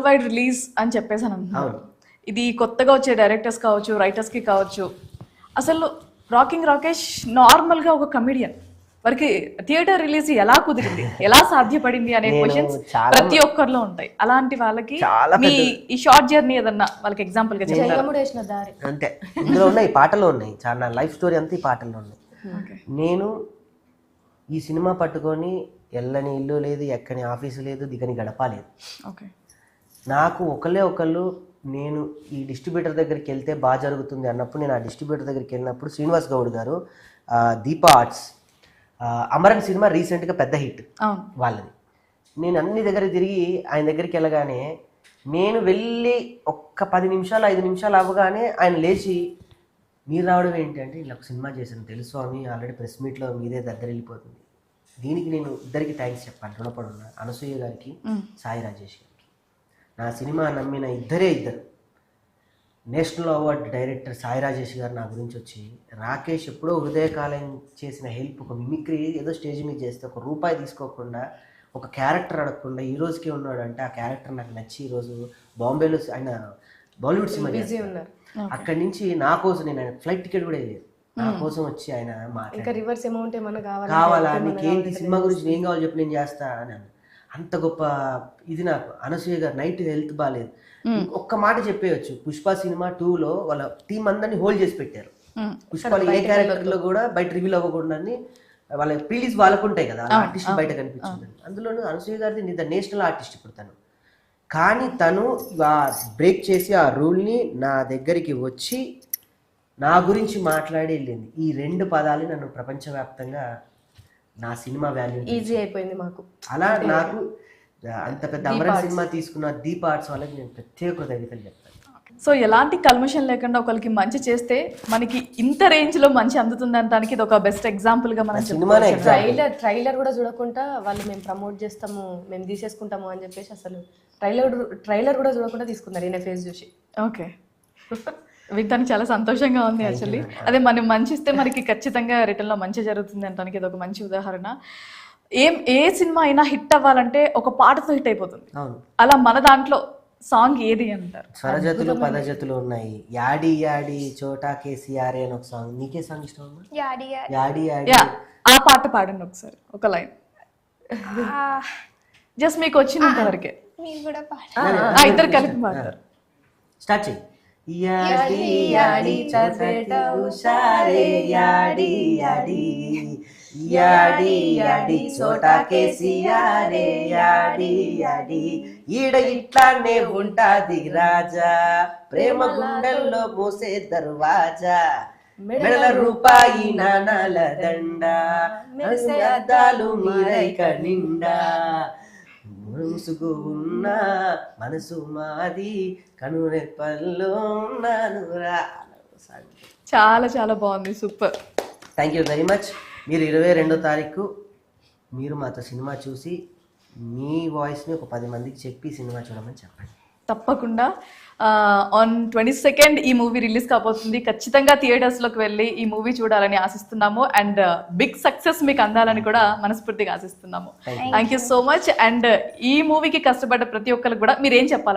Wide release అని చెప్పేసాను అంటున్నారు. ఇది కొత్తగా వచ్చే డైరెక్టర్స్ కావచ్చు, రైటర్స్ కి కావచ్చు, అసలు రాకింగ్ రాకేష్ నార్మల్ గా ఒక కమెడియన్ వారికి థియేటర్ రిలీజ్ ఎలా కుదిరింది, ఎలా సాధ్యపడింది అనే క్వశ్చన్స్ ప్రతి ఒక్కరిలో ఉంటాయి. అలాంటి వాళ్ళకి మీ ఈ షార్ట్ జర్నీ ఏదన్నా వాళ్ళకి ఎగ్జాంపుల్ గా చెప్తారు. అంతే, ఇందులో ఉన్నాయి, పాటలో ఉన్నాయి, చాలా లైఫ్ స్టోరీ అంతా ఈ పాటల్లో ఉన్నాయి. నేను ఈ సినిమా పట్టుకొని ఎల్లని ఇల్లు లేదు, ఎక్కని ఆఫీసు లేదు, దిగని గడప లేదు. నాకు ఒకళ్ళు నేను ఈ డిస్ట్రిబ్యూటర్ దగ్గరికి వెళ్తే బాగా జరుగుతుంది అన్నప్పుడు నేను ఆ డిస్ట్రిబ్యూటర్ దగ్గరికి వెళ్ళినప్పుడు శ్రీనివాస్ గౌడ్ గారు దీపా ఆర్ట్స్ అమరన్ సినిమా రీసెంట్గా పెద్ద హిట్ వాళ్ళది. నేను అన్ని దగ్గర తిరిగి ఆయన దగ్గరికి వెళ్ళగానే నేను వెళ్ళి ఒక్క 10 నిమిషాలు 5 నిమిషాలు అవ్వగానే ఆయన లేచి మీరు రావడం ఏంటి అంటే ఇలా ఒక సినిమా చేశాను తెలుసు స్వామి, ఆల్రెడీ ప్రెస్ మీట్లో మీదే దగ్గర వెళ్ళిపోతుంది. దీనికి నేను ఇద్దరికి థ్యాంక్స్ చెప్పాను, రుణపడి ఉన్నా. అనసూయ గారికి, సాయి రాజేష్ గారికి. నా సినిమా నమ్మిన ఇద్దరు national award director Sai Rajesh గారు నా గురించి వచ్చి, రాకేష్ ఎప్పుడో హృదయకాలం చేసిన హెల్ప్, ఒక మిమిక్రీ ఏదో స్టేజ్ మీద చేస్తే ఒక రూపాయి తీసుకోకుండా, ఒక క్యారెక్టర్ అడగకుండా ఈ రోజుకే ఉన్నాడు అంటే ఆ క్యారెక్టర్ నాకు నచ్చి ఈరోజు బాంబేలో ఆయన బాలీవుడ్ సినిమా చేస్తున్నారు. అక్కడి నుంచి నా కోసం నేను ఆయన ఫ్లైట్ టికెట్ కూడా వేయలేదు, నా కోసం వచ్చి ఆయన కావాలా నీకేంటి సినిమా గురించి ఏం కావాలి చెప్పి నేను చేస్తా అని. అంత గొప్ప ఇది నాకు. అనసూయ గారు నైట్ హెల్త్ బాగాలేదు, ఒక్క మాట చెప్పేయచ్చు, పుష్ప సినిమా 2లో వాళ్ళ టీం అందరినీ హోల్డ్ చేసి పెట్టారు. పుష్పలో ఏ క్యారెక్టర్ లో కూడా బయట రివీల్ అవ్వకూడదు, వాళ్ళ ప్రిలీజ్ వాళ్ళకు ఉంటాయి కదా, ఆర్టిస్ట్ బయట కనిపించింది. అందులోనూ అనసూయ గారిది ద నేషనల్ ఆర్టిస్ట్ ఇప్పుడు తను. కానీ తను బ్రేక్ చేసి ఆ రూల్ని నా దగ్గరికి వచ్చి నా గురించి మాట్లాడి వెళ్ళింది. ఈ 2 పదాలు నన్ను ప్రపంచవ్యాప్తంగా నా సినిమా వాల్యూ ఈజీ అయిపోయింది మాకు. అలా నాకు అంత పెద్ద అమరన్ సినిమా తీసుకున్న దీప్ ఆర్ట్స్ వాళ్ళకి నేను ప్రత్యేక కృతజ్ఞతలు చెప్తాను. సో ఎలాంటి కల్మషన్ లేకుండా ఒకరికి మంచి చేస్తే మనకి ఇంత రేంజ్ లో మంచి అందుతుంది అనడానికి ఇది ఒక బెస్ట్ ఎగ్జాంపుల్ గా మనం సినిమానే. ట్రైలర్ కూడా చూడకుండా వాళ్ళు మేము ప్రమోట్ చేస్తాము, మేము తీసేసుకుంటాము అని చెప్పేసి అసలు ట్రైలర్ కూడా చూడకుండా తీసుకున్నారు ఈయన ఫేస్ చూసి. ఓకే, వినడానికి చాలా సంతోషంగా ఉంది యాక్చువల్లీ. అదే మనం మంచి ఇస్తే మనకి ఖచ్చితంగా రిటర్న్ లో మంచి జరుగుతుంది అనడానికి ఇది ఒక మంచి ఉదాహరణ. ఏ సినిమా అయినా హిట్ అవ్వాలంటే ఒక పాటతో హిట్ అయిపోతుంది. అలా మన దాంట్లో సాంగ్ ఏది అంటారు? స్వరజతులు పదజతులు ఉన్నాయి. యాడి యాడి చోటా కేసీఆర్ అని ఒక సాంగ్. నీకే సాంగ్ ఇష్టం? యాడి యాడి. ఆ పాట పాడండి ఒకసారి, ఒక లైన్ జస్ట్ మీకు వచ్చినంత వరకే. ఇద్దరు కలిపి పాడతారు. స్టార్ట్ చేయి. యాడి యాడి చోటా ఉషారే యాడి యాడి, యాడి యాడి చోటా కేసీఆరే యాడి యాడి, ఈడ ఇట్లానే ఉంటాది రాజా, ప్రేమ గుండెల్లో మోసే దర్వాజా, మెడల రూపాయి నాణాల దండ, అద్దాలు మీరైక నిండా, ముసుగు ఉన్న మనసు మాది కనురెప్పల్లో ఉన్నాను రా. చాలా చాలా బాగుంది, super. Thank you very much. మీరు 22వ తారీఖు మీరు మాతో సినిమా చూసి మీ వాయిస్ని ఒక 10 మందికి చెప్పి సినిమా చూడమని చెప్పండి. తప్పకుండా. ఆన్ 22nd ఈ మూవీ రిలీజ్ కాబోతుంది. ఖచ్చితంగా థియేటర్స్లోకి వెళ్ళి ఈ మూవీ చూడాలని ఆశిస్తున్నాము. అండ్ బిగ్ సక్సెస్ మీకు అందాలని కూడా మనస్ఫూర్తిగా ఆశిస్తున్నాము. Thank you so much. And ఈ మూవీకి కష్టపడ్డ ప్రతి ఒక్కరికి కూడా మీరు ఏం చెప్పాలి?